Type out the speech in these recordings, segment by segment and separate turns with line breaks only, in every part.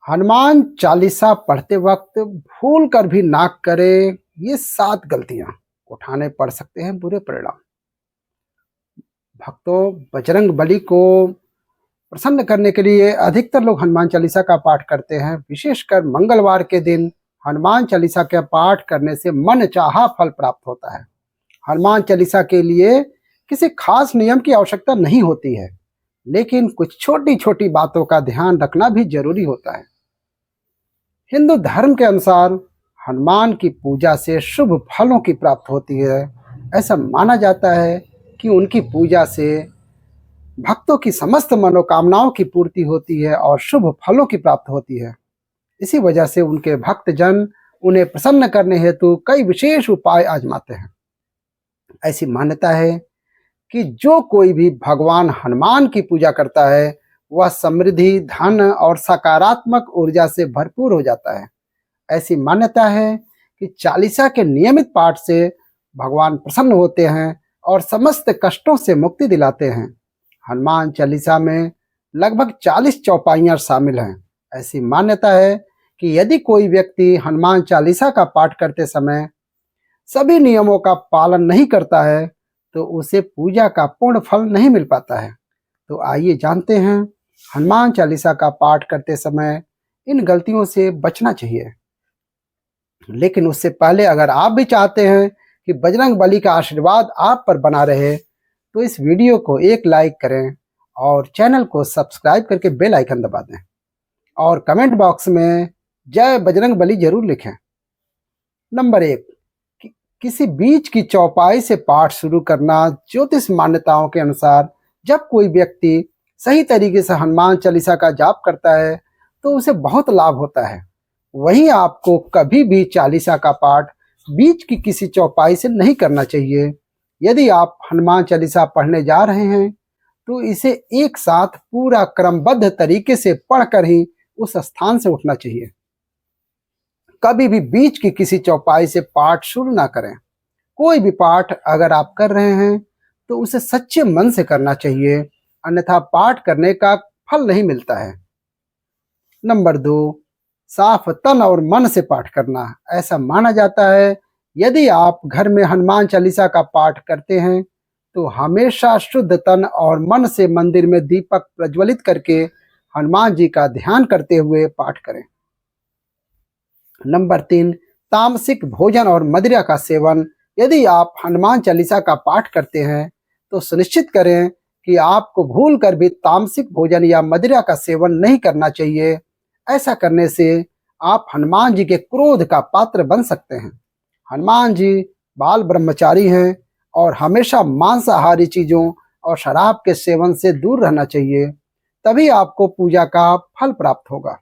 हनुमान चालीसा पढ़ते वक्त भूल कर भी ना करें। ये 7 गलतियां उठाने पड़ सकते हैं बुरे परिणाम। भक्तों, बजरंग बली को प्रसन्न करने के लिए अधिकतर लोग हनुमान चालीसा का पाठ करते हैं। विशेषकर मंगलवार के दिन हनुमान चालीसा का पाठ करने से मन चाहा फल प्राप्त होता है। हनुमान चालीसा के लिए किसी खास नियम की आवश्यकता नहीं होती है, लेकिन कुछ छोटी छोटी बातों का ध्यान रखना भी जरूरी होता है। हिंदू धर्म के अनुसार हनुमान की पूजा से शुभ फलों की प्राप्ति होती है। ऐसा माना जाता है कि उनकी पूजा से भक्तों की समस्त मनोकामनाओं की पूर्ति होती है और शुभ फलों की प्राप्ति होती है। इसी वजह से उनके भक्तजन उन्हें प्रसन्न करने हेतु कई विशेष उपाय आजमाते हैं। ऐसी मान्यता है कि जो कोई भी भगवान हनुमान की पूजा करता है वह समृद्धि, धन और सकारात्मक ऊर्जा से भरपूर हो जाता है। ऐसी मान्यता है कि चालीसा के नियमित पाठ से भगवान प्रसन्न होते हैं और समस्त कष्टों से मुक्ति दिलाते हैं। हनुमान चालीसा में लगभग 40 चौपाइयां शामिल हैं। ऐसी मान्यता है कि यदि कोई व्यक्ति हनुमान चालीसा का पाठ करते समय सभी नियमों का पालन नहीं करता है तो उसे पूजा का पूर्ण फल नहीं मिल पाता है। तो आइए जानते हैं हनुमान चालीसा का पाठ करते समय इन गलतियों से बचना चाहिए। लेकिन उससे पहले अगर आप भी चाहते हैं कि बजरंग बली का आशीर्वाद आप पर बना रहे तो इस वीडियो को एक लाइक करें और चैनल को सब्सक्राइब करके बेल आइकन दबा दें और कमेंट बॉक्स में जय बजरंग बली जरूर लिखें। नंबर 1, किसी बीच की चौपाई से पाठ शुरू करना। ज्योतिष मान्यताओं के अनुसार जब कोई व्यक्ति सही तरीके से हनुमान चालीसा का जाप करता है तो उसे बहुत लाभ होता है। वहीं आपको कभी भी चालीसा का पाठ बीच की किसी चौपाई से नहीं करना चाहिए। यदि आप हनुमान चालीसा पढ़ने जा रहे हैं तो इसे एक साथ पूरा क्रमबद्ध तरीके से पढ़कर ही उस स्थान से उठना चाहिए। कभी भी बीच की किसी चौपाई से पाठ शुरू ना करें। कोई भी पाठ अगर आप कर रहे हैं तो उसे सच्चे मन से करना चाहिए, अन्यथा पाठ करने का फल नहीं मिलता है। नंबर 2, साफ तन और मन से पाठ करना। ऐसा माना जाता है यदि आप घर में हनुमान चालीसा का पाठ करते हैं तो हमेशा शुद्ध तन और मन से मंदिर में दीपक प्रज्वलित करके हनुमान जी का ध्यान करते हुए पाठ करें। नंबर 3, तामसिक भोजन और मदिरा का सेवन। यदि आप हनुमान चालीसा का पाठ करते हैं तो सुनिश्चित करें कि आपको भूल कर भी तामसिक भोजन या मदिरा का सेवन नहीं करना चाहिए। ऐसा करने से आप हनुमान जी के क्रोध का पात्र बन सकते हैं। हनुमान जी बाल ब्रह्मचारी हैं और हमेशा मांसाहारी चीजों और शराब के सेवन से दूर रहना चाहिए, तभी आपको पूजा का फल प्राप्त होगा।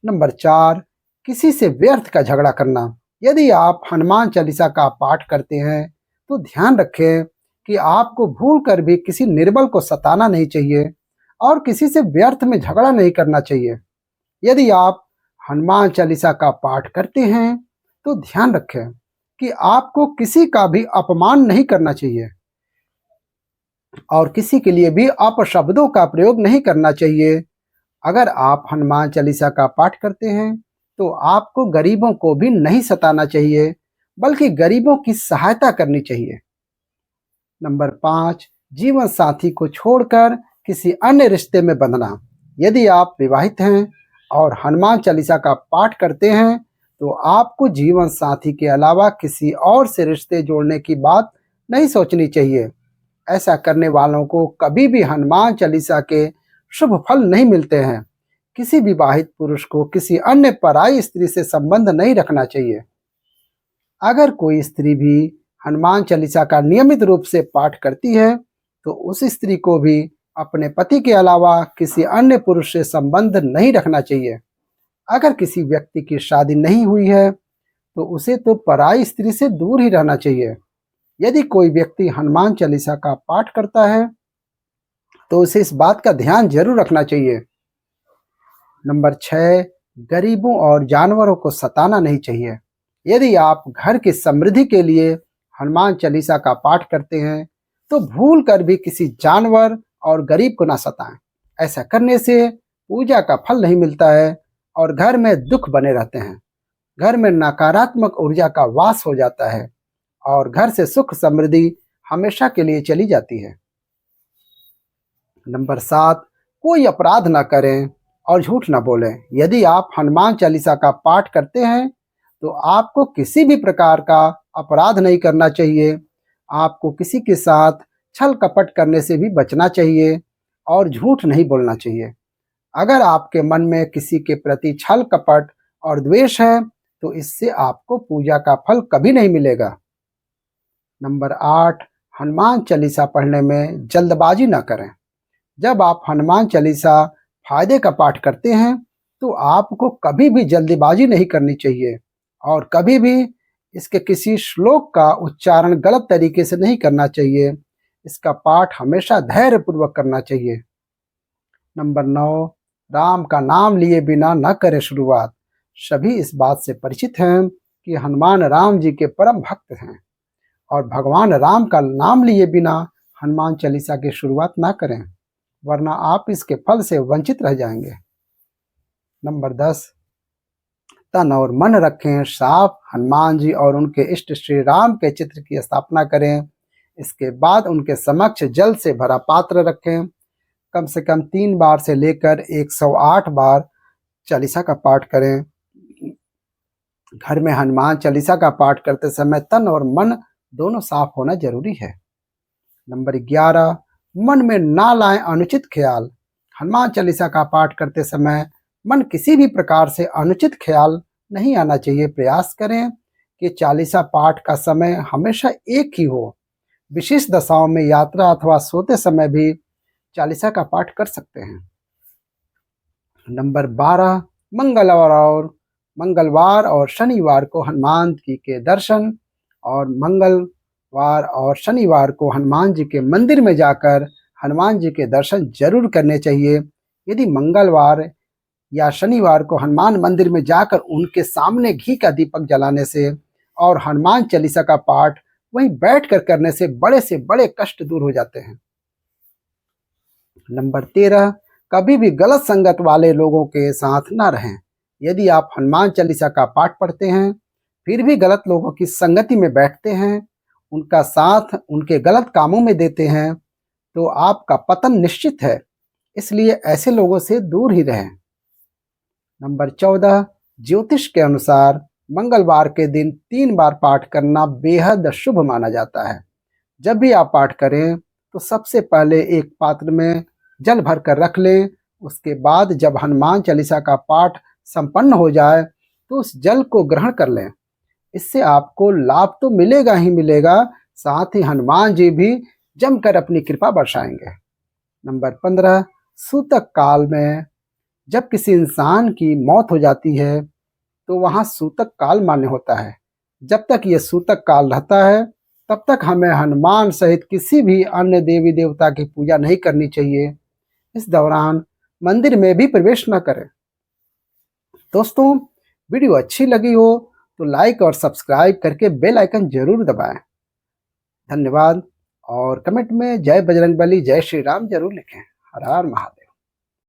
नंबर 4, किसी से व्यर्थ का झगड़ा करना। यदि आप हनुमान चालीसा का पाठ करते हैं तो ध्यान रखें कि आपको भूल कर भी किसी निर्बल को सताना नहीं चाहिए और किसी से व्यर्थ में झगड़ा नहीं करना चाहिए। यदि आप हनुमान चालीसा का पाठ करते हैं तो ध्यान रखें कि आपको किसी का भी अपमान नहीं करना चाहिए और किसी के लिए भी अपशब्दों का प्रयोग नहीं करना चाहिए। अगर आप हनुमान चालीसा का पाठ करते हैं तो आपको गरीबों को भी नहीं सताना चाहिए, बल्कि गरीबों की सहायता करनी चाहिए। नंबर 5, जीवन साथी को छोड़कर किसी अन्य रिश्ते में बंधना। यदि आप विवाहित हैं और हनुमान चालीसा का पाठ करते हैं तो आपको जीवन साथी के अलावा किसी और से रिश्ते जोड़ने की बात नहीं सोचनी चाहिए। ऐसा करने वालों को कभी भी हनुमान चालीसा के शुभ फल नहीं मिलते हैं। किसी विवाहित पुरुष को किसी अन्य पराई स्त्री से संबंध नहीं रखना चाहिए। अगर कोई स्त्री भी हनुमान चालीसा का नियमित रूप से पाठ करती है तो उस स्त्री को भी अपने पति के अलावा किसी अन्य पुरुष से संबंध नहीं रखना चाहिए। अगर किसी व्यक्ति की शादी नहीं हुई है तो उसे तो पराई स्त्री से दूर ही रहना चाहिए। यदि कोई व्यक्ति हनुमान चालीसा का पाठ करता है तो उसे इस बात का ध्यान जरूर रखना चाहिए। नंबर 6, गरीबों और जानवरों को सताना नहीं चाहिए। यदि आप घर की समृद्धि के लिए हनुमान चालीसा का पाठ करते हैं तो भूल कर भी किसी जानवर और गरीब को ना सताएं। ऐसा करने से पूजा का फल नहीं मिलता है और घर में दुख बने रहते हैं। घर में नकारात्मक ऊर्जा का वास हो जाता है और घर से सुख समृद्धि हमेशा के लिए चली जाती है। नंबर 7, कोई अपराध ना करें और झूठ ना बोलें। यदि आप हनुमान चालीसा का पाठ करते हैं तो आपको किसी भी प्रकार का अपराध नहीं करना चाहिए। आपको किसी के साथ छल कपट करने से भी बचना चाहिए और झूठ नहीं बोलना चाहिए। अगर आपके मन में किसी के प्रति छल कपट और द्वेष है तो इससे आपको पूजा का फल कभी नहीं मिलेगा। नंबर 8, हनुमान चालीसा पढ़ने में जल्दबाजी ना करें। जब आप हनुमान चालीसा फायदे का पाठ करते हैं तो आपको कभी भी जल्दबाजी नहीं करनी चाहिए और कभी भी इसके किसी श्लोक का उच्चारण गलत तरीके से नहीं करना चाहिए। इसका पाठ हमेशा धैर्य पूर्वक करना चाहिए। नंबर 9, राम का नाम लिए बिना न करें शुरुआत। सभी इस बात से परिचित हैं कि हनुमान राम जी के परम भक्त हैं और भगवान राम का नाम लिए बिना हनुमान चालीसा की शुरुआत ना करें, वरना आप इसके फल से वंचित रह जाएंगे। नंबर 10, तन और मन रखें साफ। हनुमान जी और उनके इष्ट श्री राम के चित्र की स्थापना करें। इसके बाद उनके समक्ष जल से भरा पात्र रखें। कम से कम 3 बार से लेकर 108 बार चालीसा का पाठ करें। घर में हनुमान चालीसा का पाठ करते समय तन और मन दोनों साफ होना जरूरी है। नंबर 11, मन में ना लाएं अनुचित ख्याल। हनुमान चालीसा का पाठ करते समय मन किसी भी प्रकार से अनुचित ख्याल नहीं आना चाहिए। प्रयास करें कि चालीसा पाठ का समय हमेशा एक ही हो। विशेष दशाओं में यात्रा अथवा सोते समय भी चालीसा का पाठ कर सकते हैं। नंबर 12, मंगलवार और शनिवार को हनुमान जी के दर्शन और मंगलवार और शनिवार को हनुमान जी के मंदिर में जाकर हनुमान जी के दर्शन जरूर करने चाहिए। यदि मंगलवार या शनिवार को हनुमान मंदिर में जाकर उनके सामने घी का दीपक जलाने से और हनुमान चालीसा का पाठ वहीं बैठकर करने से बड़े कष्ट दूर हो जाते हैं। नंबर 13, कभी भी गलत संगत वाले लोगों के साथ ना रहें। यदि आप हनुमान चालीसा का पाठ पढ़ते हैं फिर भी गलत लोगों की संगति में बैठते हैं, उनका साथ उनके गलत कामों में देते हैं, तो आपका पतन निश्चित है। इसलिए ऐसे लोगों से दूर ही रहें। नंबर 14, ज्योतिष के अनुसार मंगलवार के दिन 3 बार पाठ करना बेहद शुभ माना जाता है। जब भी आप पाठ करें तो सबसे पहले एक पात्र में जल भर कर रख लें। उसके बाद जब हनुमान चालीसा का पाठ संपन्न हो जाए तो उस जल को ग्रहण कर लें। इससे आपको लाभ तो मिलेगा ही मिलेगा, साथ ही हनुमान जी भी जमकर अपनी कृपा बरसाएंगे। नंबर 15, सूतक काल में जब किसी इंसान की मौत हो जाती है तो वहाँ सूतक काल मान्य होता है। जब तक ये सूतक काल रहता है तब तक हमें हनुमान सहित किसी भी अन्य देवी देवता की पूजा नहीं करनी चाहिए। इस दौरान मंदिर में भी प्रवेश न करें। दोस्तों, वीडियो अच्छी लगी हो तो लाइक और सब्सक्राइब करके बेल आइकन जरूर दबाएं। धन्यवाद और कमेंट में जय बजरंगबली जय श्री राम जरूर लिखें। हर हर महादेव।